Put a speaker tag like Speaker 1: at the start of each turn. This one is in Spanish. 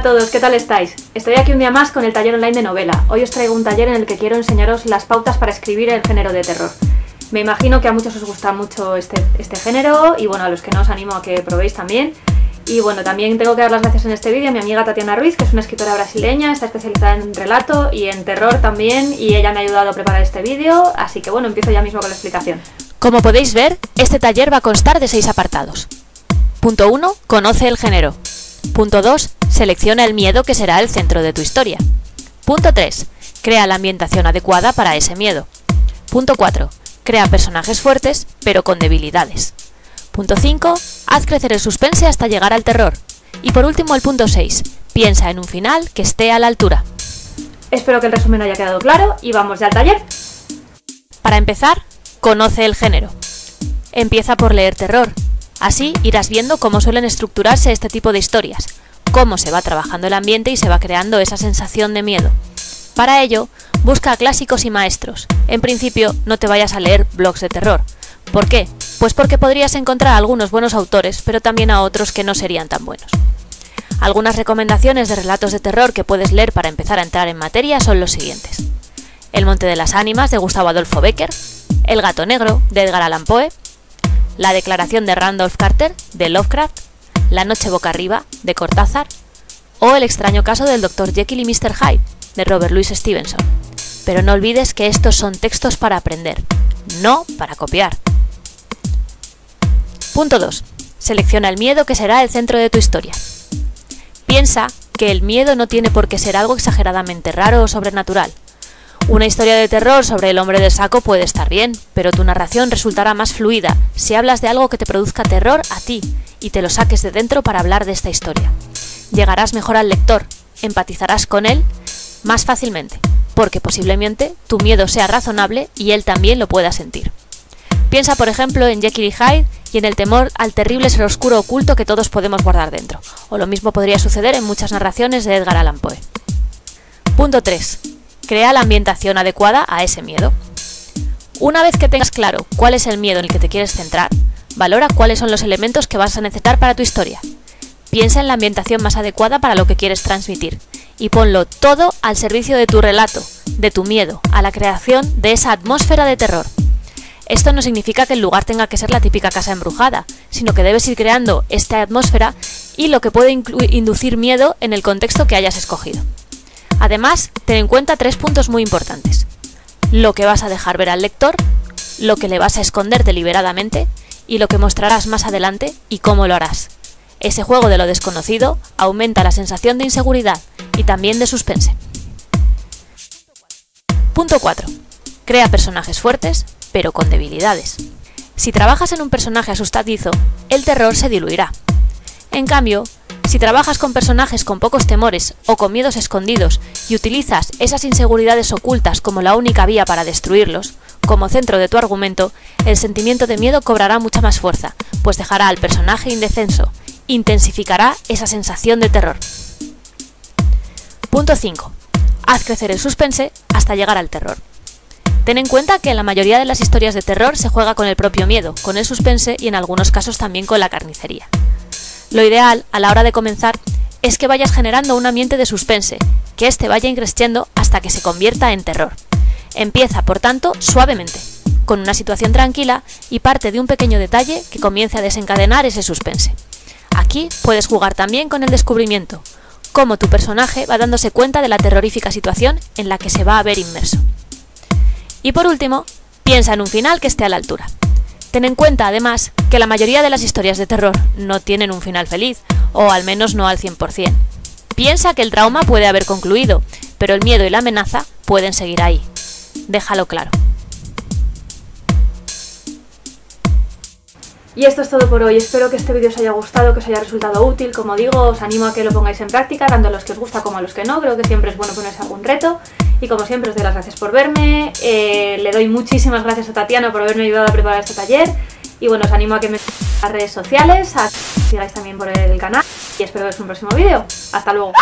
Speaker 1: a todos, ¿qué tal estáis? Estoy aquí un día más con el taller online de novela. Hoy os traigo un taller en el que quiero enseñaros las pautas para escribir el género de terror. Me imagino que a muchos os gusta mucho este género y bueno, a los que no os animo a que probéis también. Y bueno, también tengo que dar las gracias en este vídeo a mi amiga Tatiana Ruiz, que es una escritora brasileña, está especializada en relato y en terror también, y ella me ha ayudado a preparar este vídeo, así que bueno, empiezo ya mismo con la explicación.
Speaker 2: Como podéis ver, este taller va a constar de 6 apartados. Punto 1. Conoce el género. Punto 2. Selecciona el miedo que será el centro de tu historia. Punto 3. Crea la ambientación adecuada para ese miedo. Punto 4. Crea personajes fuertes, pero con debilidades. Punto 5. Haz crecer el suspense hasta llegar al terror. Y por último el punto 6. Piensa en un final que esté a la altura.
Speaker 1: Espero que el resumen haya quedado claro y vamos ya al taller.
Speaker 2: Para empezar, conoce el género. Empieza por leer terror. Así irás viendo cómo suelen estructurarse este tipo de historias, cómo se va trabajando el ambiente y se va creando esa sensación de miedo. Para ello, busca a clásicos y maestros. En principio, no te vayas a leer blogs de terror. ¿Por qué? Pues porque podrías encontrar a algunos buenos autores, pero también a otros que no serían tan buenos. Algunas recomendaciones de relatos de terror que puedes leer para empezar a entrar en materia son los siguientes: El monte de las ánimas, de Gustavo Adolfo Bécquer; El gato negro, de Edgar Allan Poe; La declaración de Randolph Carter, de Lovecraft; La noche boca arriba, de Cortázar; o El extraño caso del Dr. Jekyll y Mr. Hyde, de Robert Louis Stevenson. Pero no olvides que estos son textos para aprender, no para copiar. Punto 2. Selecciona el miedo que será el centro de tu historia. Piensa que el miedo no tiene por qué ser algo exageradamente raro o sobrenatural. Una historia de terror sobre el hombre del saco puede estar bien, pero tu narración resultará más fluida si hablas de algo que te produzca terror a ti y te lo saques de dentro para hablar de esta historia. Llegarás mejor al lector, empatizarás con él más fácilmente, porque posiblemente tu miedo sea razonable y él también lo pueda sentir. Piensa, por ejemplo, en Jekyll y Hyde y en el temor al terrible ser oscuro oculto que todos podemos guardar dentro, o lo mismo podría suceder en muchas narraciones de Edgar Allan Poe. Punto 3. Crea la ambientación adecuada a ese miedo. Una vez que tengas claro cuál es el miedo en el que te quieres centrar, valora cuáles son los elementos que vas a necesitar para tu historia. Piensa en la ambientación más adecuada para lo que quieres transmitir y ponlo todo al servicio de tu relato, de tu miedo, a la creación de esa atmósfera de terror. Esto no significa que el lugar tenga que ser la típica casa embrujada, sino que debes ir creando esta atmósfera y lo que puede inducir miedo en el contexto que hayas escogido. Además, ten en cuenta 3 puntos muy importantes: lo que vas a dejar ver al lector, lo que le vas a esconder deliberadamente y lo que mostrarás más adelante y cómo lo harás. Ese juego de lo desconocido aumenta la sensación de inseguridad y también de suspense. Punto 4. Crea personajes fuertes, pero con debilidades. Si trabajas en un personaje asustadizo, el terror se diluirá. En cambio, si trabajas con personajes con pocos temores o con miedos escondidos y utilizas esas inseguridades ocultas como la única vía para destruirlos, como centro de tu argumento, el sentimiento de miedo cobrará mucha más fuerza, pues dejará al personaje indefenso, intensificará esa sensación de terror. Punto 5. Haz crecer el suspense hasta llegar al terror. Ten en cuenta que en la mayoría de las historias de terror se juega con el propio miedo, con el suspense y en algunos casos también con la carnicería. Lo ideal, a la hora de comenzar, es que vayas generando un ambiente de suspense, que éste vaya increciendo hasta que se convierta en terror. Empieza, por tanto, suavemente, con una situación tranquila y parte de un pequeño detalle que comience a desencadenar ese suspense. Aquí puedes jugar también con el descubrimiento, cómo tu personaje va dándose cuenta de la terrorífica situación en la que se va a ver inmerso. Y por último, piensa en un final que esté a la altura. Ten en cuenta, además, que la mayoría de las historias de terror no tienen un final feliz, o al menos no al 100%. Piensa que el trauma puede haber concluido, pero el miedo y la amenaza pueden seguir ahí. Déjalo claro.
Speaker 1: Y esto es todo por hoy, espero que este vídeo os haya gustado, que os haya resultado útil. Como digo, os animo a que lo pongáis en práctica, tanto a los que os gusta como a los que no. Creo que siempre es bueno ponerse algún reto. Y como siempre os doy las gracias por verme, le doy muchísimas gracias a Tatiana por haberme ayudado a preparar este taller. Y bueno, os animo a que me sigáis en las redes sociales, a que sigáis también por el canal y espero veros en un próximo vídeo. ¡Hasta luego!